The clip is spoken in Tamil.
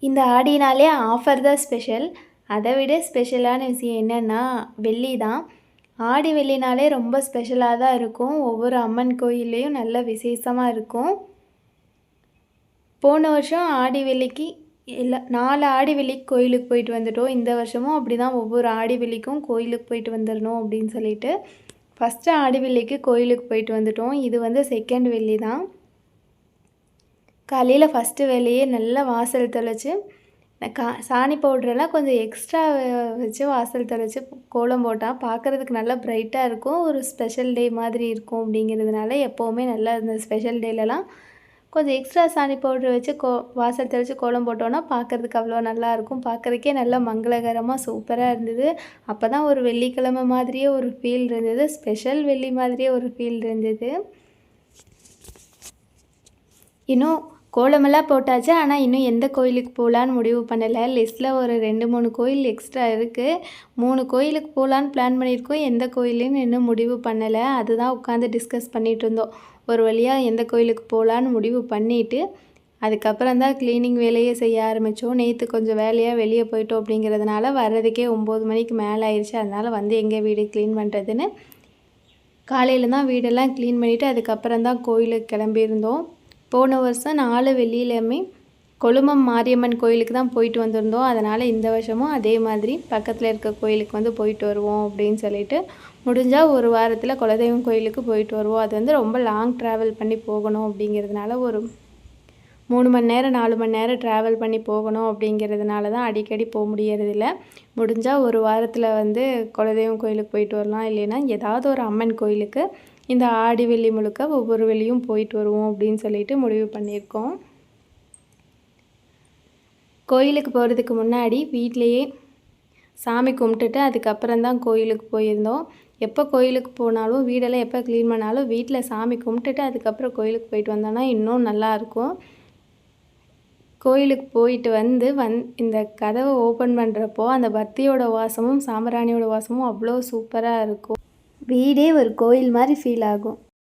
இந்த ஆடினாலே ஆஃபர் தான் ஸ்பெஷல். அதை விட ஸ்பெஷலான விஷயம் என்னென்னா வெள்ளி தான். ஆடி வெள்ளினாலே ரொம்ப ஸ்பெஷலாக தான் இருக்கும். ஒவ்வொரு அம்மன் கோயில்லையும் நல்ல விசேஷமாக இருக்கும். போன வருஷம் ஆடி வெள்ளிக்கு 4 ஆடி வெள்ளிக்கு கோயிலுக்கு போயிட்டு வந்துட்டோம். இந்த வருஷமும் அப்படி தான் ஒவ்வொரு ஆடி வெள்ளிக்கும் கோயிலுக்கு போயிட்டு வந்துடணும் அப்படின்னு சொல்லிட்டு ஃபஸ்ட்டு ஆடி வெள்ளிக்கு கோயிலுக்கு போயிட்டு வந்துட்டோம். இது வந்து செகண்ட் வெள்ளி தான். காலையில் ஃபஸ்ட்டு வேலையே நல்லா வாசல் தெளித்து சாணி பவுட்ரெல்லாம் கொஞ்சம் எக்ஸ்ட்ரா வச்சு வாசல் தெளித்து கோலம் போட்டால் பார்க்குறதுக்கு நல்லா ப்ரைட்டாக இருக்கும். ஒரு ஸ்பெஷல் டே மாதிரி இருக்கும். அப்படிங்கிறதுனால எப்போவுமே நல்லா இந்த ஸ்பெஷல் டேலலாம் கொஞ்சம் எக்ஸ்ட்ரா சாணி பவுட்ரு வச்சு வாசல் தெளித்து கோலம் போட்டோன்னா பார்க்குறதுக்கு அவ்வளோ நல்லாயிருக்கும். பார்க்குறதுக்கே நல்லா மங்களகரமாக சூப்பராக இருந்தது. அப்போ தான் ஒரு வெள்ளிக்கிழமை மாதிரியே ஒரு ஃபீல் இருந்தது. ஸ்பெஷல் வெள்ளி மாதிரியே ஒரு ஃபீல் இருந்தது. இன்னும் கோலமெல்லாம் போட்டாச்சு. ஆனால் இன்னும் எந்த கோயிலுக்கு போகலான்னு முடிவு பண்ணலை. லிஸ்ட்டில் ஒரு 2-3 கோயில் எக்ஸ்ட்ரா இருக்குது. 3 கோயிலுக்கு போகலான்னு பிளான் பண்ணியிருக்கோம். எந்த கோயிலுன்னு இன்னும் முடிவு பண்ணலை. அதுதான் உட்காந்து டிஸ்கஸ் பண்ணிகிட்டு இருந்தோம். ஒரு வழியாக எந்த கோயிலுக்கு போகலான்னு முடிவு பண்ணிவிட்டு அதுக்கப்புறம் தான் க்ளீனிங் வேலையே செய்ய ஆரம்பித்தோம். நேற்று கொஞ்சம் வேலையாக வெளியே போயிட்டோம் அப்படிங்கிறதுனால வர்றதுக்கே 9 மணிக்கு மேலே ஆயிடுச்சு. அதனால் வந்து எங்கே வீடு க்ளீன் பண்ணுறதுன்னு காலையில் தான் வீடெல்லாம் க்ளீன் பண்ணிவிட்டு அதுக்கப்புறம் தான் கோயிலுக்கு கிளம்பியிருந்தோம். போன வருஷம் 4 வெள்ளியிலையுமே கொழுமம் மாரியம்மன் கோயிலுக்கு தான் போயிட்டு வந்திருந்தோம். அதனால் இந்த வருஷமும் அதே மாதிரி பக்கத்தில் இருக்க கோயிலுக்கு வந்து போயிட்டு வருவோம் அப்படின்னு சொல்லிட்டு முடிஞ்சால் ஒரு வாரத்தில் குலதெய்வம் கோயிலுக்கு போயிட்டு வருவோம். அது வந்து ரொம்ப லாங் ட்ராவல் பண்ணி போகணும் அப்படிங்கிறதுனால ஒரு 3 மணி நேரம் 4 மணி நேரம் ட்ராவல் பண்ணி போகணும் அப்படிங்கிறதுனால தான் அடிக்கடி போக முடியறதில்ல. முடிஞ்சால் ஒரு வாரத்தில் வந்து குலதெய்வம் கோயிலுக்கு போயிட்டு வரலாம். இல்லைன்னா ஏதாவது ஒரு அம்மன் கோயிலுக்கு இந்த ஆடி வெள்ளி முழுக்க ஒவ்வொரு வெள்ளியும் போயிட்டு வருவோம் அப்படின்னு சொல்லிட்டு முடிவு பண்ணியிருக்கோம். கோயிலுக்கு போகிறதுக்கு முன்னாடி வீட்டிலையே சாமி கும்பிட்டுட்டு அதுக்கப்புறம் தான் கோயிலுக்கு போயிருந்தோம். எப்போ கோயிலுக்கு போனாலும் வீடெல்லாம் எப்போ க்ளீன் பண்ணாலும் வீட்டில் சாமி கும்பிட்டுட்டு அதுக்கப்புறம் கோயிலுக்கு போயிட்டு வந்தோன்னா இன்னும் நல்லாயிருக்கும். கோயிலுக்கு போயிட்டு வந்து இந்த கதவை ஓப்பன் பண்ணுறப்போ அந்த பத்தியோட வாசமும் சாம்பிராணியோட வாசமும் அவ்வளோ சூப்பராக இருக்கும். வீடே ஒரு கோயில் மாதிரி ஃபீல் ஆகும்.